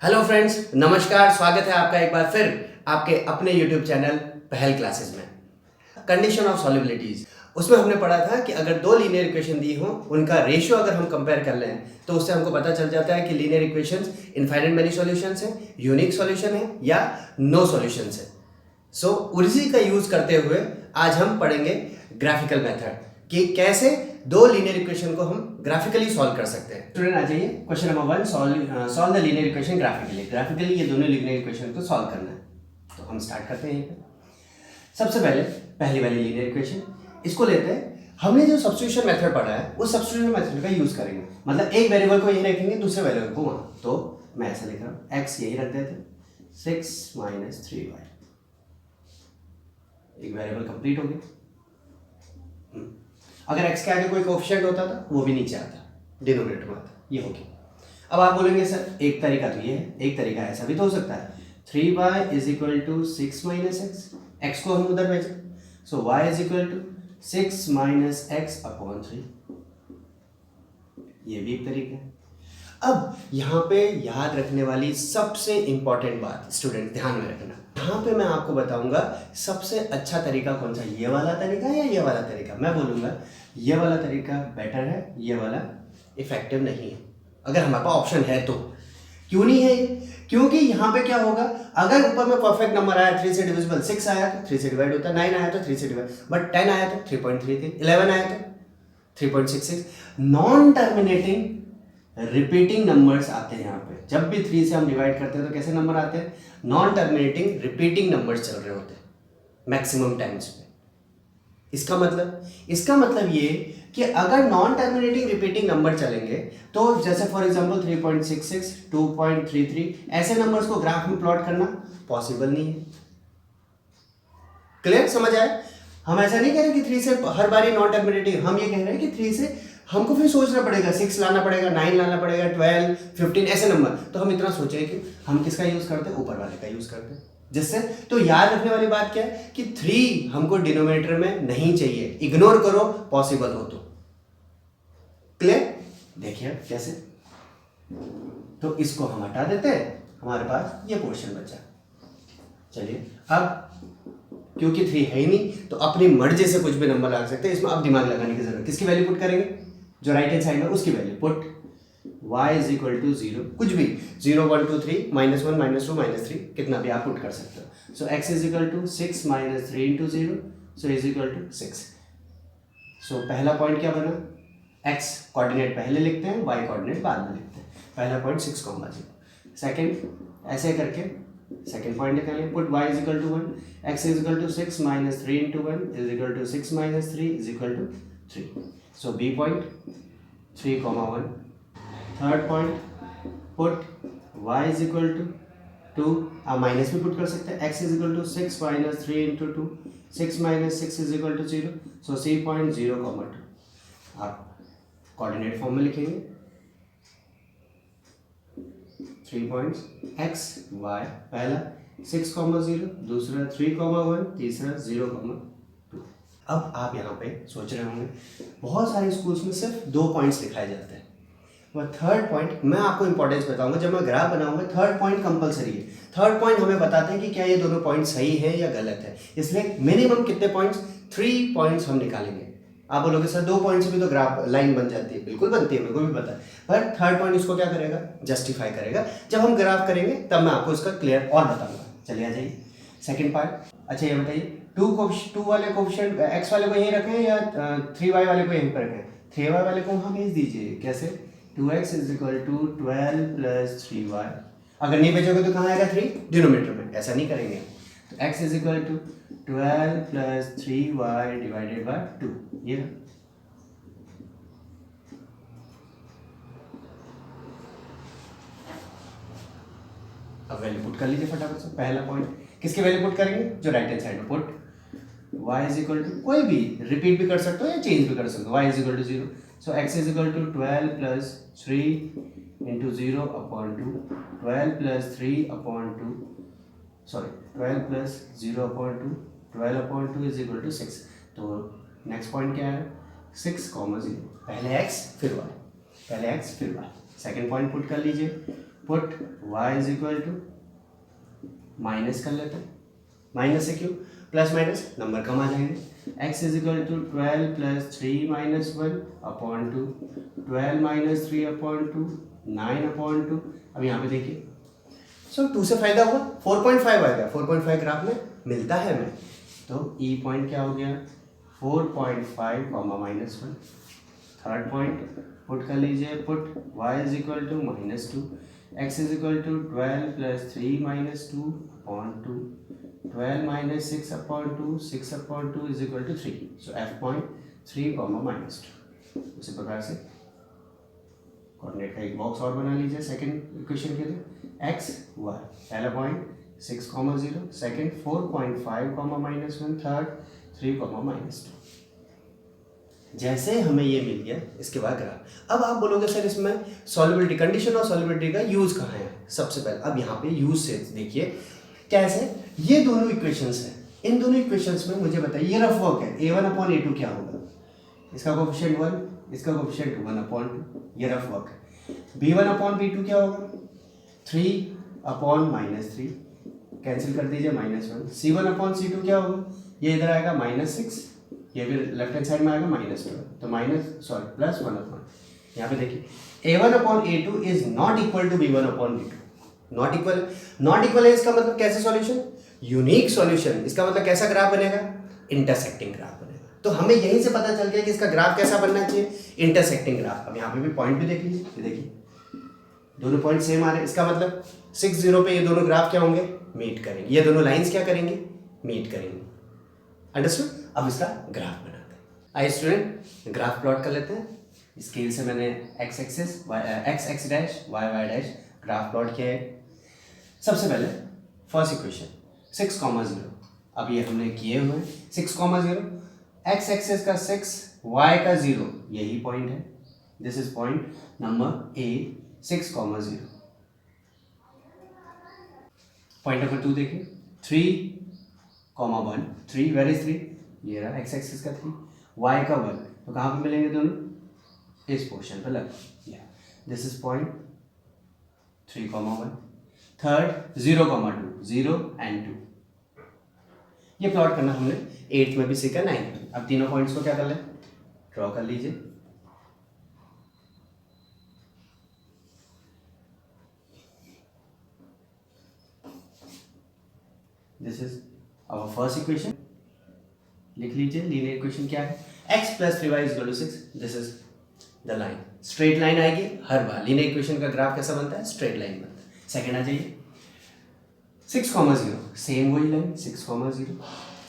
Hello friends, नमस्कार। स्वागत है आपका एक बार फिर आपके अपने यूट्यूब चैनल पहल क्लासेस में। कंडीशन ऑफ सॉल्युबिलिटीज, उसमें हमने पढ़ा था कि अगर दो लीनियर इक्वेशन दी हो, उनका रेशियो अगर हम कंपेयर कर लें तो उससे हमको पता चल जाता है कि linear equations infinite many solutions है, यूनिक सॉल्यूशन है या नो सॉल्यूशंस है। सो उसी का यूज करते हुए आज हम पढ़ेंगे ग्राफिकल मेथड कि कैसे दो लीनियर इक्वेशन को हम ग्राफिकली सॉल्व कर सकते हैं। स्टूडेंट आ जाइए, question number 1, solve the linear equation graphically ये दोनों लीनियर इक्वेशन को सॉल्व करना है। तो हम स्टार्ट करते हैं यहीं पे। सबसे पहले पहली वाली लीनियर इक्वेशन इसको लेते हैं। हमने जो सब्स्टिट्यूशन मेथड पढ़ा है उस सब्स्टिट्यूशन मेथड का यूज करेंगे, मतलब एक वेरिएबल को यहीं रखेंगे, दूसरे वेरिएबल को वहां। तो मैं ऐसा लिख रहा हूं, x यही रख देते, 6 - 3y, एक वेरिएबल कंप्लीट हो गया। अगर x के आगे कोई कोएफिशिएंट होता था वो भी नीचे आता, डिनोमिनेटर में आता, ये हो गया। अब आप बोलेंगे सर एक तरीका तो ये है, एक तरीका ऐसा भी तो हो सकता है, 3y = 6 - x, x को हम उधर भेजें, सो y = 6 - x/3, ये भी एक तरीका है। अब यहाँ पे याद रखने वाली सबसे इंपॉर्टेंट बात स्टूडेंट ध्यान में रखना, यहाँ पे मैं आपको बताऊंगा सबसे अच्छा तरीका कौन सा, ये वाला तरीका या ये वाला तरीका। मैं बोलूंगा ये वाला तरीका बेटर है, ये वाला इफेक्टिव नहीं है। अगर हमारे पास ऑप्शन है तो क्यों नहीं है ये? क्योंकि यहाँ पे क्या होगा, अगर ऊपर में परफेक्ट नंबर आया 3 से डिविजिबल, 6 आया तो 3 से डिवाइड होता, 9 आया तो 3 से डिवाइड, बट 10 आया तो 3.33, 11 आया तो 3.66। नॉन टर्मिनेटिंग रिपीटिंग नंबर्स आते हैं यहाँ पे। जब भी 3 से हम डिवाइड करते हैं तो कैसे नंबर आते हैं, नॉन टर्मिनेटिंग रिपीटिंग नंबर्स चल रहे होते हैं मैक्सिमम टाइम्स पे। इसका मतलब ये कि अगर नॉन टर्मिनेटिंग रिपीटिंग नंबर चलेंगे तो जैसे फॉर एग्जांपल 3.66, 2.33, ऐसे नंबर्स को ग्राफ में प्लॉट करना पॉसिबल नहीं है। क्लियर, समझ आया? हम ऐसा नहीं कह रहे कि 3 से हर बारी नॉन टर्मिनेटिंग, हम ये कह रहे हैं कि 3 से हमको फिर सोचना पड़ेगा, 6 लाना पड़ेगा, 9 लाना पड़ेगा, 12, 15 ऐसे नंबर। तो हम इतना सोचे कि हम किसका यूज करते हैं, ऊपर वाले का यूज करते हैं। जिससे तो याद रखने वाली बात क्या है कि 3 हमको डिनोमिनेटर में नहीं चाहिए, इग्नोर करो पॉसिबल हो तो। क्लियर? देखिए कैसे, तो इसको हम हटा देते हैं, हमारे पास ये पोर्शन बचा। चलिए अब क्योंकि 3 है ही नहीं तो अपनी मर्जी से कुछ भी नंबर लगा सकते हैं, इसमें अब दिमाग लगाने की जरूरत। किसकी वैल्यू पुट करेंगे, जो राइट हैंड साइड में उसकी वैल्यू पुट, y = 0, कुछ भी 0, 1, 2, 3, -1, -2, -3, कितना भी आप पुट कर सकते हो। सो x = 6 - 3 × 0, सो = 6। सो पहला पॉइंट क्या बना, x कोऑर्डिनेट पहले लिखते हैं, y कोऑर्डिनेट बाद में लिखते हैं। पहला पॉइंट 6,0। सेकंड ऐसे करके सेकंड पॉइंट निकालें, पुट y = 1, x = 6 - 3 × 1 = 6 - 3 = 3। सो b point 3,1। Third point put y = 2, आप माइनस भी पुट कर सकते हैं, x = 6 - 3 × 2, 6 - 6 = 0, सो c पॉइंट 0,2 आप कोऑर्डिनेट फॉर्म में लिखेंगे। 3 पॉइंट्स x y, पहला 6,0, दूसरा 3,1, तीसरा 0,2। अब आप यहाँ पे सोच रहे होंगे बहुत सारे स्कूल्स में सिर्फ 2 पॉइंट्स दिखाए जाते हैं, और थर्ड पॉइंट मैं आपको इंपॉर्टेंस बताऊंगा। जब मैं ग्राफ बनाऊंगा थर्ड पॉइंट कंपलसरी है। थर्ड पॉइंट हमें बताते हैं कि क्या ये दोनों पॉइंट सही है या गलत है, इसलिए मिनिमम कितने पॉइंट्स, 3 पॉइंट्स हम निकालेंगे। आप बोलोगे सर 2 पॉइंट से भी तो ग्राफ लाइन बन जाती है, बिल्कुल बनती है, मेरे को भी पता है, पर थर्ड पॉइंट इसको क्या करेगा, जस्टिफाई करेगा। जब हम ग्राफ करेंगे तब मैं आपको इसका क्लियर और बताऊंगा। चलिए आ जाइए सेकंड पार्ट। अच्छा ये बताइए, 2 वाले कोएफिशिएंट x वाले को यहीं रखें या 3y वाले को यहीं पर रखें? 3y वाले को वहाँ भेज दीजिए, कैसे, 2x = 12 + 3y। अगर नहीं भेजोगे तो कहाँ आएगा 3, डिनोमिनेटर में। ऐसा नहीं करेंगे तो x = 12 + 3y / 2, ये ना। अब वैल्यू पुट कर लीजिए फटाफट से। पहला पॉइंट किसकी वैल्यू पुट करेंगे, जो राइट हैंड साइड में, पुट y = कोई भी रिपीट भी कर सकते हो या चेंज भी कर सकते हो, y = 0, सो x = 12 + 3 × 0/2, 12 + 3/2, सॉरी 12 + 0/2, 12/2 = 6। तो नेक्स्ट पॉइंट क्या है, 6,0, पहले x फिर y, पहले x फिर y। सेकेंड पॉइंट पुट कर लीजिए, put y is equal to, minus कर लेते हैं, माइनस से क्यों, प्लस माइनस नंबर कम आ जाएंगे, x is equal to 12 plus 3 minus 1 upon 2, 12 minus 3 upon 2, 9 upon 2। अब यहाँ पे देखिए, सो 2 से फायदा हुआ, 4.5 आ गया, 4.5 ग्राफ में मिलता है हमें, तो ई पॉइंट क्या हो गया, 4.5 comma minus 1। Third point put कर लीजिए, put y is equal to minus 2, x is equal to 12 plus 3 minus 2 upon 2, 12 minus 6 upon 2, 6 upon 2 is equal to 3। So f point 3 comma minus 2। उसी प्रकार से कोऑर्डिनेट का एक बॉक्स और बना लीजिए सेकंड इक्वेशन के लिए, x y, पहला point 6 comma 0, second 4.5 comma minus 1, third 3 comma minus 2। जैसे हमें ये मिल गया, इसके बाद ग्राफ। अब आप बोलोगे सर इसमें सॉल्युबिलिटी, कंडीशन और सॉल्युबिलिटी का यूज कहाँ है। सबसे पहले अब यहाँ पे यूज से देखिए कैसे, ये दोनों इक्वेशंस हैं, इन दोनों इक्वेशंस में मुझे बताइए, ये रफ वर्क है, a1 अपॉन a2 क्या होगा, इसका कोएफिशिएंट 1, इसका कोएफिशिएंट 1 अपॉन 2, ये रफ वर्क है। b1 अपॉन b2 क्या होगा, 3 अपॉन माइनस 3, कैंसिल कर दीजिए माइनस 1, c1 अपॉन c2 क्या होगा, ये इधर आएगा माइनस 6, ये भी लेफ्ट हैंड साइड में आएगा माइनस 2, तो प्लस 1 अपॉन, यहाँ पे देखिए a1 upon a2 is not equal to b1 upon b2, not equal है, इसका मतलब कैसे सॉल्यूशन, यूनिक सॉल्यूशन, इसका मतलब कैसा ग्राफ बनेगा, इंटरसेक्टिंग ग्राफ बनेगा। तो हमें यहीं से पता चल गया कि इसका ग्राफ कैसा बनना चाहिए, इंटरसेक्टिंग ग्राफ। अब यहाँ पे भी पॉइंट भी देख लीजिए, देखिए दोनों पॉइंट सेम आ रहे हैं, इसका मतलब 6 0 पे ये दोनों ग्राफ क्या होंगे, मीट करेंगे, ये दोनों लाइंस क्या करेंगे, मीट करेंगे। अंडरस्टूड। अब इसका ग्राफ बनाते हैं। आइए स्टूडेंट ग्राफ प्लॉट कर लेते हैं। स्केल से मैंने x axis x dash y dash graph plot किया है। सबसे पहले फर्स्ट इक्वेशन 6, 0, अब ये हमने किए हुए हैं 6, 0, x एक्सिस का 6, y का 0, यही पॉइंट है, this is point number A, 6, 0। Point number 2 देखिए 3, 1, 3, वेर इज 3, ये रहा x एक्सिस का 3, y का 1, तो कहाँ पे मिलेंगे दोनों, इस पोर्शन पर लग, this is point 3, 1, third 0, 2, 0 and 2, ये प्लॉट करना हमने 8th में भी सीखा, 9th में। अब तीनों पॉइंट्स को क्या कर ले, ड्रॉ कर लीजिए। This is our first equation, लिख लीजिए लीनियर इक्वेशन क्या है, x plus 3y is equal to 6, this is the line, straight line आएगी हर बार। लीनियर इक्वेशन का ग्राफ कैसा बनता है, स्ट्रेट लाइन बनता है। सेकंड आ जाइए 6, 0, सेम वही लाइन 6, 0।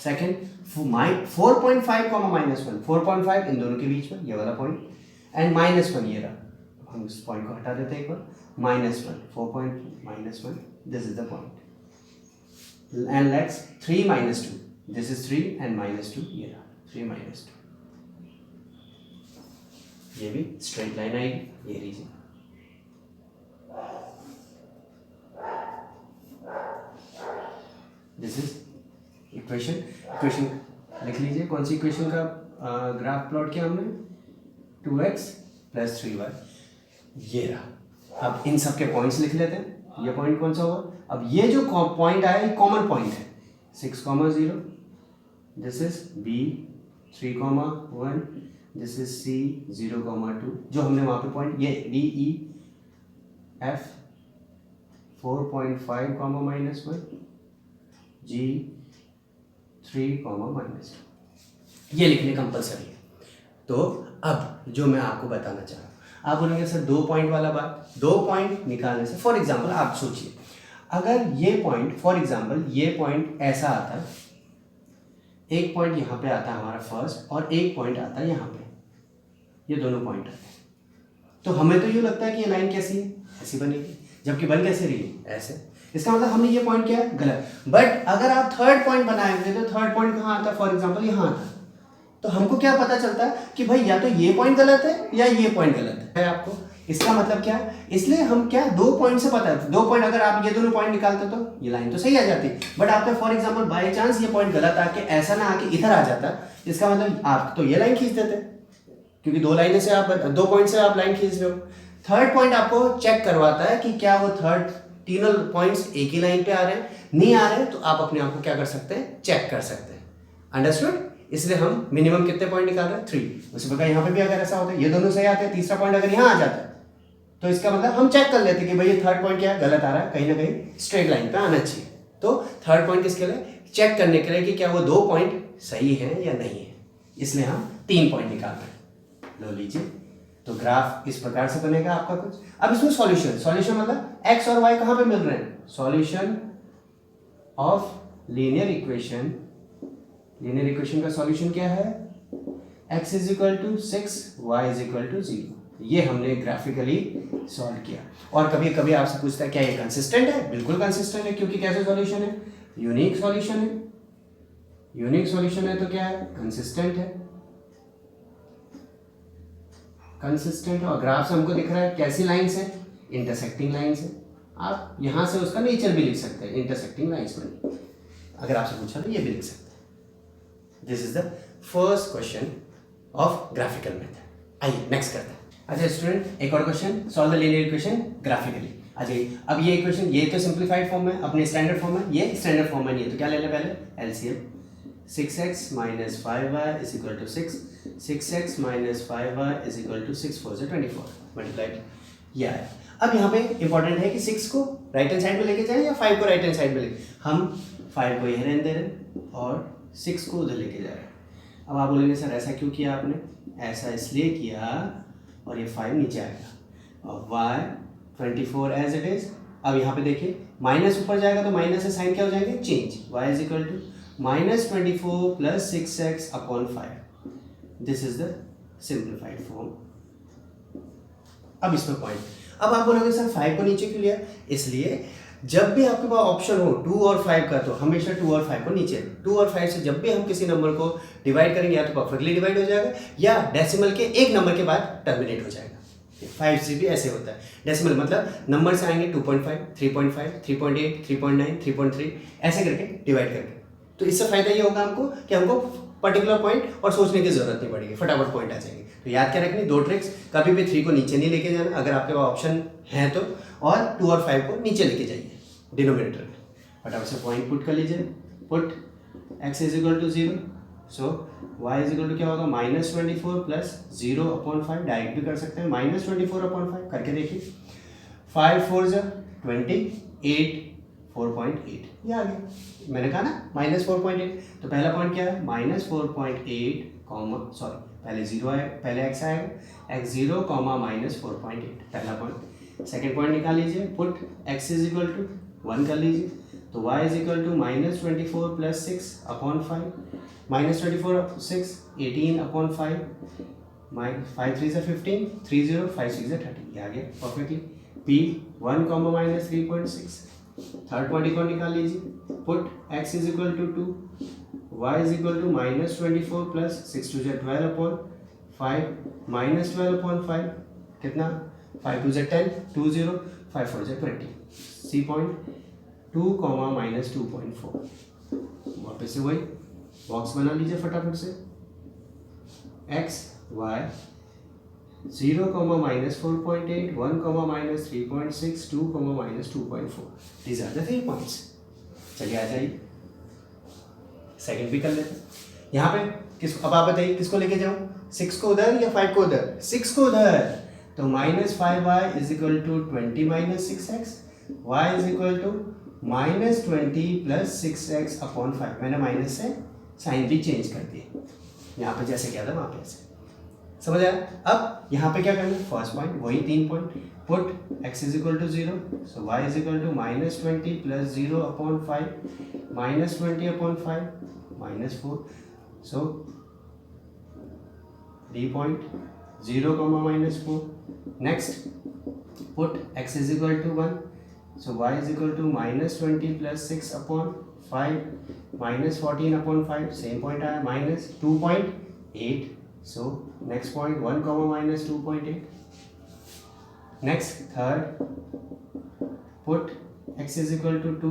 सेकंड 4.5 माइनस 1, 4.5 इन दोनों के बीच में, ये वाला पॉइंट, एंड माइनस 1 ये रहा, हम इस पॉइंट को हटा देते हैं एक बार, minus 1, 4.1, this is the point, and let's 3 - 2, this is 3 and -2, ये रहा 3 - 2, ये भी स्ट्रेट लाइन आएगी, ये रीजन। दिस इज इक्वेशन लिख लीजिए। कौन सी इक्वेशन का ग्राफ प्लॉट किया हमने, 2x प्लस 3y, ये रहा। अब इन सब के पॉइंट्स लिख लेते हैं। ये पॉइंट कौन सा होगा, अब ये जो पॉइंट आया ये कॉमन पॉइंट है, 6, 0, this is b, 3, 1, this is c, 0, 2, जो हमने वहां पे पॉइंट, ये d, e, f, 4.5, -1, g, 3, -2, ये लिखने कंपलसरी है। तो अब जो मैं आपको बताना चाह रहा हूँ, आप बोलेंगे सर 2 पॉइंट वाला बात, 2 पॉइंट निकालने से, फॉर एग्जांपल आप सोचिए अगर ये पॉइंट, फॉर एग्जांपल ये पॉइंट ऐसा आता, एक पॉइंट यहाँ पे आता है हमारा फर्स्ट, और एक पॉइंट आता है यहाँ पे, ये दोनों पॉइंट आते हैं, तो हमें तो ये लगता है कि ये लाइन कैसी है, ऐसी बनेगी, जबकि बन कैसे रही है, ऐसे। इसका मतलब हमने ये पॉइंट किया गलत। बट अगर आप थर्ड पॉइंट बनाएंगे तो थर्ड पॉइंट कहाँ आता है, फॉर एग्जांपल यहाँ आता है, तो हमको क्या पता चलता है कि भाई या तो ये पॉइंट गलत है या ये पॉइंट गलत है आपको। इसका मतलब क्या है, इसलिए हम क्या 2 पॉइंट से पता है, 2 पॉइंट अगर आप ये दोनों पॉइंट निकालते तो ये लाइन तो सही आ जाती, बट आपका फॉर एग्जांपल बाय चांस ये पॉइंट गलत आके ऐसा ना आके इधर आ जाता, इसका मतलब आप तो ये लाइन खींच देते, क्योंकि 2 लाइनें से आप 2 पॉइंट से आप लाइन खींच रहे हो। थर्ड पॉइंट आपको चेक करवाता है कि क्या वो थर्ड तीनों पॉइंट्स एक ही लाइन पे आ रहे हैं, नहीं आ रहे हैं तो आप अपने आप को क्या कर सकते हैं, चेक कर सकते हैं। अंडरस्टूड? इसलिए हम मिनिमम कितने पॉइंट निकाल रहे हैं, 3। उसी प्रकार यहाँ पे भी अगर ऐसा होता है, ये दोनों सही आते हैं, तीसरा पॉइंट अगर यहाँ आ जाता है तो इसका मतलब हम चेक कर लेते हैं कि भाई ये थर्ड पॉइंट क्या है, गलत आ रहा है, कहीं ना कहीं स्ट्रेट लाइन पे आना चाहिए। तो थर्ड पॉइंट किसके लिए, चेक करने के लिए कि क्या वो 2 पॉइंट सही है या नहीं है, इसलिए हम 3 पॉइंट निकाल रहे हैं। लो लीजिए, तो ग्राफ इस प्रकार से बनेगा आपका कुछ। अब इसमें सॉल्यूशन मतलब एक्स और वाई कहाँ पे मिल रहे हैं, सॉल्यूशन ऑफ लीनियर इक्वेशन का सॉल्यूशन क्या है, x is equal to 6, y is equal to 0। ये हमने ग्राफिकली सॉल्व किया। और कभी कभी आपसे पूछता है क्या ये कंसिस्टेंट है, बिल्कुल कंसिस्टेंट है, क्योंकि कैसे सॉल्यूशन है, यूनिक सॉल्यूशन है। यूनिक सॉल्यूशन है तो क्या है, कंसिस्टेंट है, कंसिस्टेंट। और ग्राफ से हमको दिख रहा है कैसी लाइंस है, इंटरसेक्टिंग लाइंस है। आप यहां से उसका नेचर भी लिख सकते हैं, इंटरसेक्टिंग लाइंस में अगर आपसे पूछा तो ये भी लिख सकते हैं। This is the first question of graphical method. आइए नेक्स्ट करते हैं। अच्छा स्टूडेंट, एक और question, solve the linear equation graphically. अच्छा अब ये इक्वेशन, ये तो सिंप्लीफाइड फॉर्म में, अपने स्टैंडर्ड फॉर्म में, ये स्टैंडर्ड फॉर्म में नहीं है, तो क्या ले लें पहले, LCM. 6x minus 5y is equal to 6, 6x minus 5y is equal to 6 4 is 24 multiplied, ये आया। अब यहाँ पे इंपॉर्टेंट है कि 6 को राइट हैंड साइड में लेके जाएं या 5 को राइट हैंड साइड में लेके, हम 5 को यहीं रहने दे रहे हैं और 6 को उधर लेके जा रहे हैं। अब आप बोलेंगे सर ऐसा क्यों किया आपने, ऐसा इसलिए किया और ये 5 नीचे आएगा और y 24 एज इट इज। अब यहाँ पे देखिए माइनस ऊपर जाएगा तो माइनस से साइन क्या हो जाएंगे, change, y is equal to -24 plus 6x upon 5. This is the simplified form. अब इसमें पॉइंट, अब आप बोलोगे सर 5 को नीचे क्यों लिया, इसलिए जब भी आपके पास ऑप्शन हो 2 और 5 का तो हमेशा 2 और 5 को नीचे, 2 और 5 से जब भी हम किसी नंबर को डिवाइड करेंगे या तो परफेक्टली डिवाइड हो जाएगा या डेसिमल के एक नंबर के बाद टर्मिनेट हो जाएगा। 5 से भी ऐसे होता है, डेसिमल मतलब नंबर से आएंगे 2.5, 3.5, 3.8, 3.9, 3.3 ऐसे करके डिवाइड करके। तो इससे फायदा ये होगा हमको कि हमको पर्टिकुलर पॉइंट और सोचने की जरूरत नहीं पड़ेगी, फटाफट पॉइंट आ जाएंगे। तो याद क्या रखनी, 2 ट्रिक्स, कभी भी 3 को नीचे नहीं लेके जाना अगर आपके पास ऑप्शन है तो, और 2 और 5 को नीचे लेके जाइए डिनोमिनेटर में। फटाफट से पॉइंट पुट कर लीजिए, put x is equal to 0, so y is equal to क्या होगा, -24 प्लस 0 अपॉन 5, डायरेक्ट भी कर सकते हैं, -24 अपॉन 5 करके देखिए, 5 4 जा 28, 4.8 ये आ गया। मैंने कहा ना -4.8, तो पहला पॉइंट क्या है, -4.8 कॉमा, सॉरी पहले 0 आएगा, पहले x आएगा, x 0 कॉमा -4.8 पहला पॉइंट। सेकंड पॉइंट निकाल लीजिए, put x is equal to 1 कर लीजिए, तो y is equal to -24 plus 6 upon 5, -24 6 18 upon 5, 5 3 से 15, 3 0 5 6 से 30, ये आ गया perfectly. p 1 comma -3.6। Third point को निकाल लीजिए, put x is equal to 2, y is equal to -24 plus 6 2 12 upon 5, -12 upon 5 कितना, 5 2 10, 2 0, 5 4 20, सी पॉइंट 2 कॉमा -2.4। वापस से वही बॉक्स बना लीजिए फटाफट से, x y 0 comma -4.8, 1 comma -3.6, 2 comma -2.4, these are the 3 points। चलिए आ जाइए सेकंड भी कर लेते हैं। यहाँ पे किसको, अब आप बताइए किसको लेके जाऊँ, 6 को उधर या 5 को उधर, 6 को उधर, तो -5y is equal to 20 - 6x, y is equal to -20 plus 6x upon 5। मैंने माइनस से साइन भी चेंज कर दिया, यहाँ पे जैसे क्या था वहाँ पे ऐसे, समझ आया। अब यहाँ पे क्या करना है, फर्स्ट पॉइंट वही 3 point, put x is equal to 0, so y is equal to -20 plus 0 upon 5, -20 upon 5 -4, so 3 point 0 comma -4। Next put x is equal to 1, so y is equal to -20 plus 6 upon 5, -14 upon 5, same point आया, -2.8, so next point 1 comma -2.8. next third put x is equal to 2,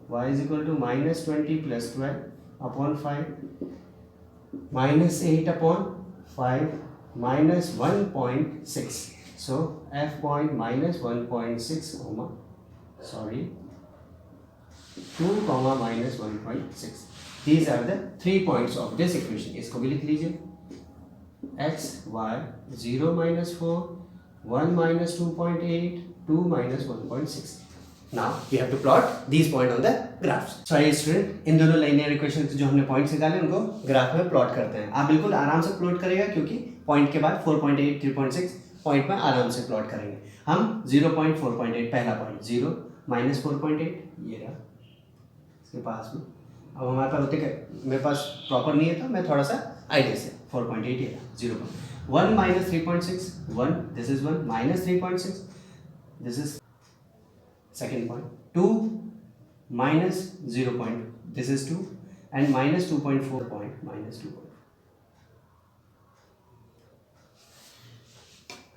y is equal to -20 plus 12 upon 5, -8 upon 5, -1.6, So f point minus 1.6 comma 2 comma minus 1.6. These are the 3 points of this equation. इसको भी लिख लीजिए, x y 0 minus 4 1 minus 2.8 2 minus 1.6. Now we have to plot these points on the graphs. So आइए student, इन दोनों linear equation जो हमने points निकाले उनको ग्राफ में प्लॉट करते हैं. आप बिल्कुल आराम से प्लॉट करेगा क्योंकि पॉइंट के बाद 4.8 3.6 पॉइंट में आराम से प्लॉट करेंगे. हम 0.4.8 पहला पॉइंट 0 minus 4.8 ये रहा इसके पास में. अब हमारे पास होते क्या, मेरे पास प्रॉपर नहीं है तो मैं थोड़ा सा आइडिया से 4.8 ये रहा 0. 1 minus 3.6 1, this is 1 minus 3.6, this is second point. 2 minus 0 point, this is 2, and minus 2.4 point minus 2.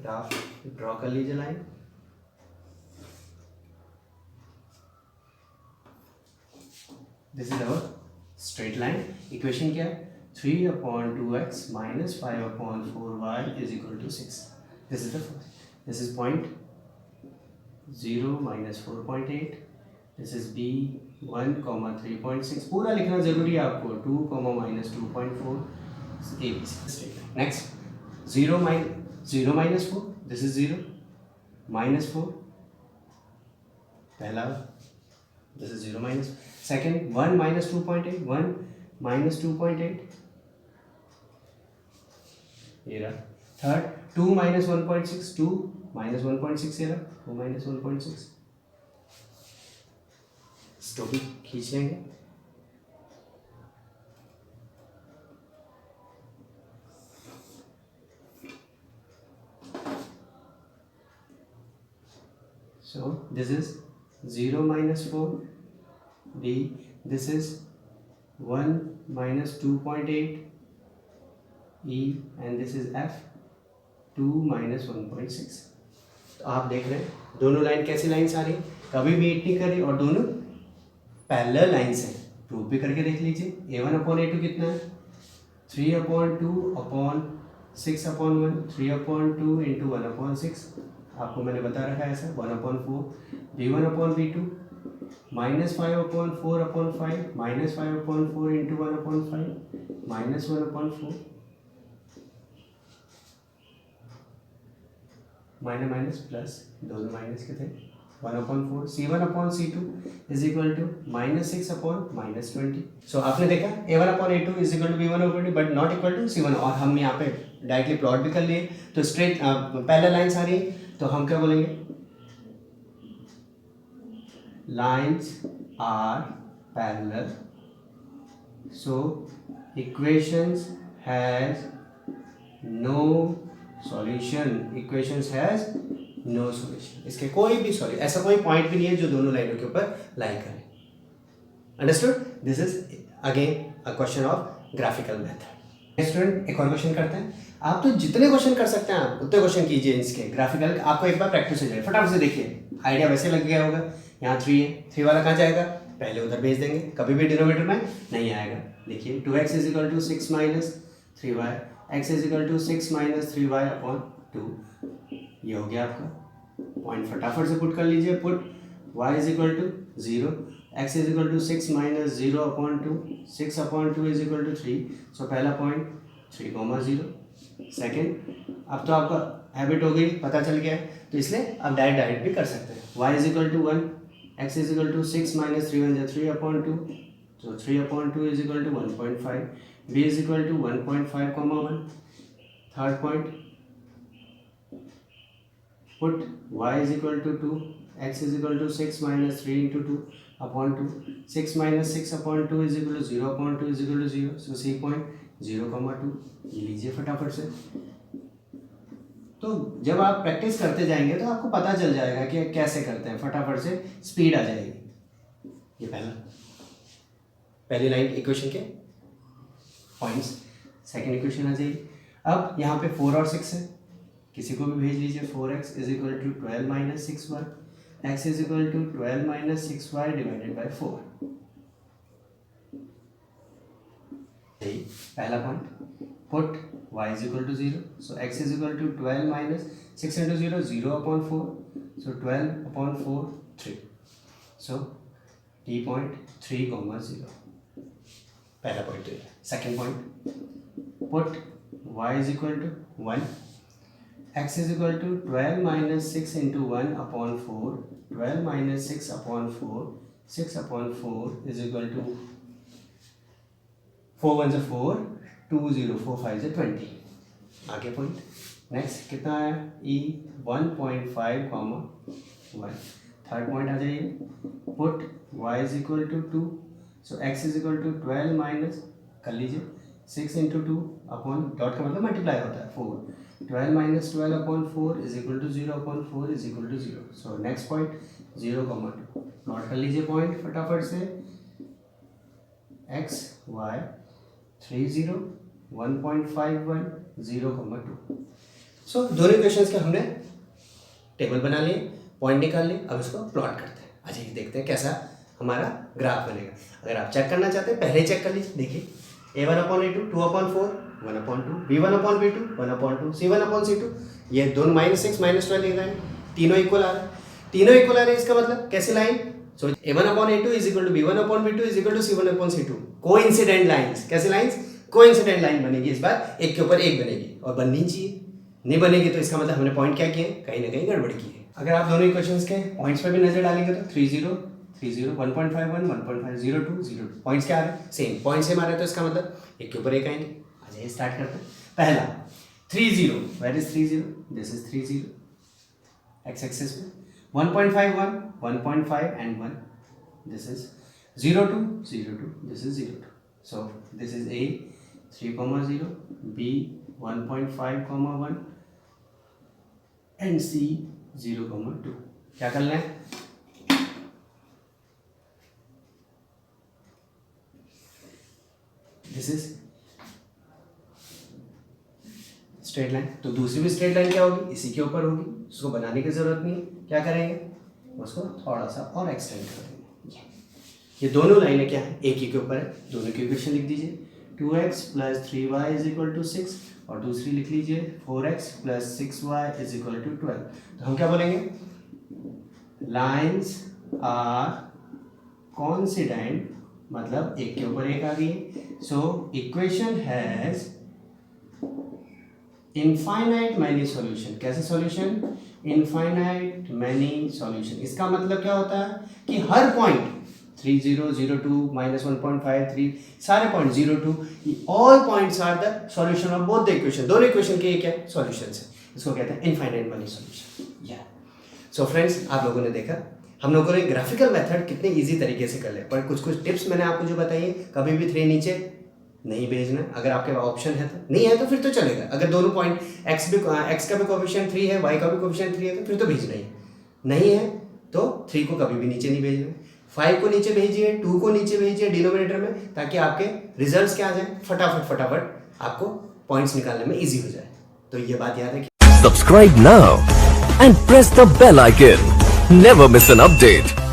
Graph draw कर लीजिए line. This is our straight line. Equation क्या है, 3/2x minus 5/4y is equal to 6. This is the first. This is point 0 minus 4.8. This is b 1 comma 3.6. पूरा लिखना जरूरी है आपको. 2 comma minus 2.4 ABC straight line. Next 0 minus 4. This is 0 minus 4 पहला. This is 0 minus. Second 1 minus 2.8 1 minus 2.8 ये रहा. Third 2 minus 1.6 2 minus 1.6 ये रहा. 2 minus 1.6 इसको भी खींच लेंगे. So this is 0 minus 4 b, this is 1 minus 2.8 e, and this is f 2 minus 1.6. तो आप देख रहे हैं दोनों लाइन कैसी लाइन्स आ रही, कभी मीट नहीं कर रही और दोनों पैरेलल लाइन्स हैं. प्रूव भी करके देख लीजिए. a1/a2 कितना है, 3/2/6/1 3/2 into 1/6. आपको मैंने बता रखा है ऐसा 1/4 b1/b2 minus 5/4/5 minus 5/4 into 1/5 minus 1/4 minus plus दोनों माइनस के थे 1/4 c1/c2 is equal to -6/-20. सो आपने देखा a1/a2 is equal to b1/b2 but not equal to c1. और हम यहाँ पे डायरेक्टली प्लॉट भी कर लिए तो स्ट्रेट पैरेलल लाइंस आ रही है तो हम क्या बोलेंगे, lines are parallel so equations has no solution. Equations has no solution. इसके कोई भी सॉल्यूशन, ऐसा कोई पॉइंट भी नहीं है जो दोनों लाइनों के ऊपर लाई करे. Understood. This is again a question of graphical method. Student एक और क्वेश्चन करते हैं. आप तो जितने क्वेश्चन कर सकते हैं आप उतने क्वेश्चन कीजिए इसके ग्राफिकल. आपको एक बार प्रैक्टिस हो जाए. फटाफट से देखिए, आइडिया वैसे लग गया होगा. यहाँ 3 है, 3 वाला कहाँ जाएगा, पहले उधर भेज देंगे, कभी भी डिनोमिनेटर में नहीं आएगा. देखिए 2x is equal to 6 minus 3y, x is equal to 6 minus 3y upon 2. ये हो गया आपका पॉइंट. फटाफट से पुट कर लीजिए. Put y is equal to 0, x is equal to 6 minus 0 upon 2, 6 upon 2 is equal to 3. सो पहला पॉइंट 3,0. सेकेंड अब तो आपका हैबिट हो गई, पता चल गया है तो इसलिए आप डायरेक्ट भी कर सकते हैं. y is equal to 1, x is equal to 6 minus 3 1 3/2, so 3/2 is equal to 1.5. b is equal to 1.5 1. Third point put y is equal to 2, x is equal to 6 minus 3 into 2 upon 2, 6 minus 6 upon 2 is equal to 0 upon 2 is equal to 0. so c point 0,2 ये लीजिए फटाफट से. तो जब आप practice करते जाएंगे तो आपको पता चल जाएगा कि कैसे करते हैं. फटाफट से स्पीड आ जाएगी. ये पहली लाइन इक्वेशन के पॉइंट्स. सेकंड इक्वेशन आ जाएगी. अब यहाँ पे 4 और 6 है, किसी को भी भेज लीजिए. 4x is equal to 12 minus 6y, x is equal to 12 minus 6y divided by 4. पहला point. Put y is equal to 0, so x is equal to 12 minus 6 into 0 0/4, so 12/4 3, so D point 3, 0. पहला point है. Second point, put y is equal to 1, x is equal to 12 minus 6 into 1/4, 12 minus 6/4, 6/4 is equal to 4 1s are 4, 2 0, 4 5s are 20. आगे point. Next कितना है? e 1.5, 1. Third point आ जाइए. Put y is equal to 2, so x is equal to 12 minus कर लीजिए 6 into 2 upon dot का मतलब multiply होता है 4, 12 minus 12/4 is equal to 0/4 is equal to 0. so next point 0,2. Note कर लीजिए पॉइंट फटाफट से. x y 30 1.51 0,2. सो दोनों इक्वेशंस के हमने टेबल बना लिए, पॉइंट निकाल लिए. अब इसको प्लॉट करते हैं. अच्छा ये देखते हैं कैसा हमारा ग्राफ बनेगा. अगर आप चेक करना चाहते हैं पहले चेक कर लीजिए. देखिए a1/a2 2/4 1/2, b1/b2 1/2, c1/c2. ये दोनों -6 -12 ले रहे हैं, तीनों इक्वल आ रहा है. तीनों इक्वल आ रहे हैं इसका मतलब कैसे line? So a1/a2 is equal to b1/b2 is equal to c1/c2. Coincident lines. कैसे लाइंस? कोइंसिडेंट लाइन बनेगी. इस बार एक के ऊपर एक बनेगी और बननी चाहिए. नहीं बनेगी तो इसका मतलब हमने पॉइंट क्या किए? कहीं ना कहीं गड़बड़ की है. अगर आप दोनों इक्वेशंस के पॉइंट्स पे भी नजर डालेंगे तो 30 30 1.51 1.5 02 02 पॉइंट्स क्या आ रहे हैं? सेम पॉइंट सेम आ रहे हैं. तो इसका मतलब एक के ऊपर एक आएंगे. आइए स्टार्ट करते हैं. पहला 30, where is 30? This is 30 x axis पे. 1.51 1.5 and 1, this is 02 02, this is 02. so this is a 3,0, b 1.5, 1 and c 0,2. क्या करना है? This is straight line. तो दूसरी भी स्ट्रेट लाइन क्या होगी? इसी के ऊपर होगी. उसको बनाने की जरूरत नहीं. क्या करेंगे? उसको थोड़ा सा और एक्सटेंड कर देंगे. ये दोनों लाइनें क्या है? एक ही के ऊपर है. दोनों की इक्वेशन लिख दीजिए. 2x + 3y is equal to 6 और दूसरी लिख लीजिए 4x + 6y is equal to 12. तो हम क्या बोलेंगे? लाइन्स आर कॉन्सिडेंट, मतलब एक के ऊपर एक आ गई. So equation has infinite many solution. कैसे सॉल्यूशन? Infinite many solution. इसका मतलब क्या होता है कि हर पॉइंट 30 02 -1.5 3 सारे point 02 all points are the solution of both the equation. दोनों इक्वेशन के क्या है? सॉल्यूशंस है. इसको कहते हैं इनफाइनाइट मैनी सॉल्यूशन. या सो फ्रेंड्स, आप लोगों ने देखा हम लोगों ने ग्राफिकल मेथड कितने इजी तरीके से कर ले. पर कुछ कुछ टिप्स मैंने आपको जो बताई है, कभी भी 3 नीचे नहीं भेजना. अगर आपके ऑप्शन है तो, नहीं है तो फिर तो चलेगा. अगर दोनों पॉइंट x का भी कोएफिशिएंट 3 है, y का भी कोएफिशिएंट 3 है तो फिर तो भेजना ही. नहीं है तो 3 को कभी भी नीचे नहीं भेजना. 5 को नीचे भेजिए, 2 को नीचे भेजिए डिनोमिनेटर में, ताकि आपके रिजल्ट्स क्या आ जाए फटाफट आपको पॉइंट्स निकालने में इजी हो जाए. तो ये बात याद रखिए. Subscribe now and press the bell icon. Never miss an update.